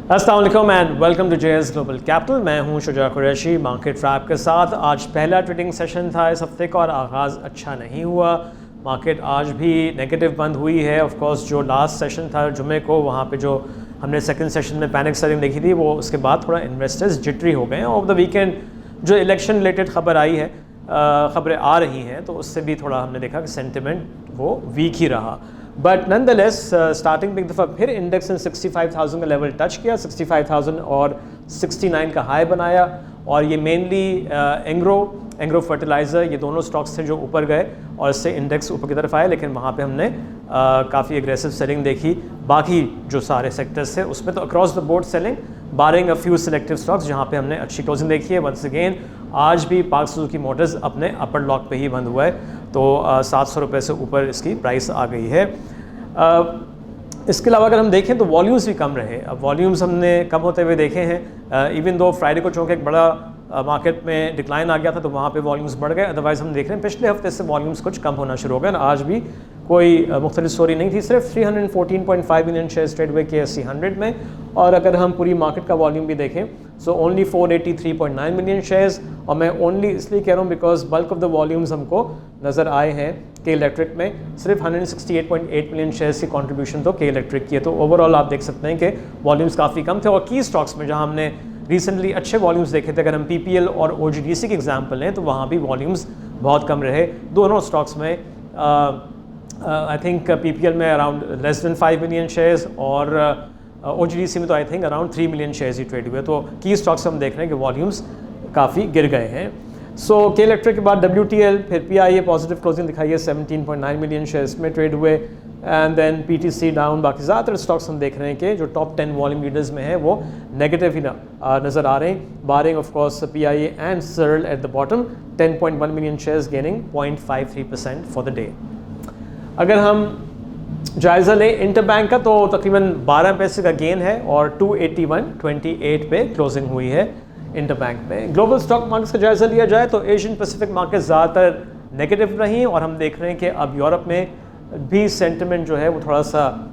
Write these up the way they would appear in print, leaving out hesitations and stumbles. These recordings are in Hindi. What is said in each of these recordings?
अस्सलाम वालेकुम and welcome to JS global capital. मैं हूं शुजा कुरैशी मार्केट ट्रैप के साथ। आज पहला ट्रेडिंग सेशन था इस हफ्ते का और आगाज़ अच्छा नहीं हुआ। मार्केट आज भी नेगेटिव बंद हुई है। ऑफ कोर्स जो लास्ट सेशन था जुमे को, वहाँ पे जो हमने सेकंड सेशन में पैनिक सेलिंग देखी थी, वो उसके बाद थोड़ा इन्वेस्टर्स जिटरी हो गए हैं। ओवर द वीकेंड जो इलेक्शन रिलेटेड खबर आई है, खबरें आ रही हैं, तो उससे भी थोड़ा हमने देखा कि सेंटिमेंट वो वीक ही रहा। But none the less starting में एक दफ़ा फिर इंडेक्स ने 65,000 का लेवल टच किया, 65,000 और 69 का हाई बनाया। और ये मेनली एंग्रो फर्टिलाइज़र, ये दोनों स्टॉक्स थे जो ऊपर गए और इससे इंडेक्स ऊपर की तरफ आए। लेकिन वहाँ पे हमने काफ़ी एग्रेसिव सेलिंग देखी। बाकी जो सारे सेक्टर्स थे उसमें तो across the board selling, barring a few selective stocks जहाँ पे हमने अच्छी क्लोजिंग देखी है। वंस अगेन आज भी पार्क सुजुकी मोटर्स अपने अपर लॉक पे ही बंद हुआ है, तो 700 रुपये से ऊपर इसकी प्राइस आ गई है। इसके अलावा अगर हम देखें तो वॉल्यूम्स भी कम रहे। अब वॉल्यूम्स हमने कम होते हुए देखे हैं। इवन दो फ्राइडे को चूँकि एक बड़ा मार्केट में डिक्लाइन आ गया था, तो वहाँ पे वॉल्यूम्स बढ़ गए। अदरवाइज़ हम देख रहे हैं पिछले हफ्ते से वॉल्यूम्स कुछ कम होना शुरू हो गए। आज भी कोई मुख्तलिफ स्टोरी नहीं थी, सिर्फ 314.5 मिलियन शेयर्स ट्रेड हुए KSE 100 में। और अगर हम पूरी मार्केट का वॉल्यूम भी देखें सो ओनली 483.9 मिलियन शेयर्स। और मैं ओनली इसलिए कह रहा हूँ because bulk of the volumes हमको नज़र आए हैं के इलेक्ट्रिक में। सिर्फ 168.8 मिलियन शेयर्स की कंट्रीब्यूशन तो के इलेक्ट्रिक की है। तो ओवरऑल आप देख सकते हैं कि वॉल्यूम्स काफ़ी कम थे। और की स्टॉक्स में जहाँ हमने रिसेंटली अच्छे वॉल्यूम्स देखे थे, अगर हम PPL और OGDC की एग्जांपल लें, तो वहाँ भी वॉल्यूम्स बहुत कम रहे दोनों स्टॉक्स में। आई थिंक PPL में around less than 5 million shares और OGDC में तो I think around 3 million shares he trade हुए। तो की स्टॉक्स हम देख रहे हैं कि वॉल्यूम्स काफ़ी गिर गए हैं। सो के इलेक्ट्रिक के बाद WTL, फिर PIA पॉजिटिव क्लोजिंग दिखाई है, 17.9 मिलियन शेयर्स में ट्रेड हुए। And then PTC down. बाकी ज़्यादातर स्टॉक्स हम देख रहे हैं कि जो टॉप 10 वॉल्यूम लीडर्स में है वो नेगेटिव ही नज़र आ रहे हैं। Barring of course PIA and SERL at the bottom, 10.1 million shares gaining 0.53% for the day. अगर हम जायज़ा लें इंटरबैंक का, तो तकरीबन 12 पैसे का गेन है और 281.28 पे क्लोजिंग हुई है इंटरबैंक में। ग्लोबल स्टॉक मार्केट का जायज़ा लिया जाए तो एशियन पैसिफिक मार्केट ज़्यादातर नेगेटिव रही और हम देख रहे हैं कि अब यूरोप में भी सेंटिमेंट जो है वो थोड़ा सा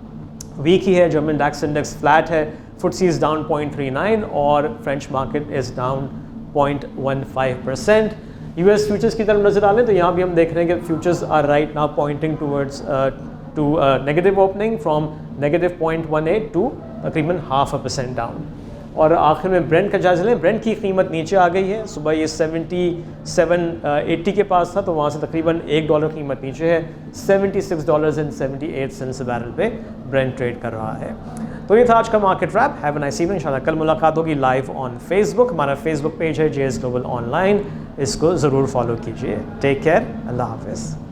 वीक ही है। जर्मन डैक्स इंडेक्स फ्लैट है, FTSE इज़ डाउन 0.39 और French market is down 0.15%। US futures की तरफ नज़र डालें तो यहाँ भी हम देख रहे हैं कि futures are right now pointing towards to negative opening from negative 0.18 to तकरीबन 0.5% डाउन। और आखिर में ब्रेंट का जायज़ा लें, ब्रेंट की कीमत नीचे आ गई है। सुबह ये 77.80 के पास था, तो वहाँ से तकरीबन $1 कीमत नीचे है। $76.78 बैरल पे ब्रेंट ट्रेड कर रहा है। तो ये था आज का market wrap. Have a nice evening. इंशाल्लाह कल मुलाकात होगी लाइव ऑन फेसबुक। हमारा फेसबुक पेज है JS ग्लोबल ऑनलाइन, इसको ज़रूर फॉलो कीजिए। टेक केयर, अल्लाह हाफिज़।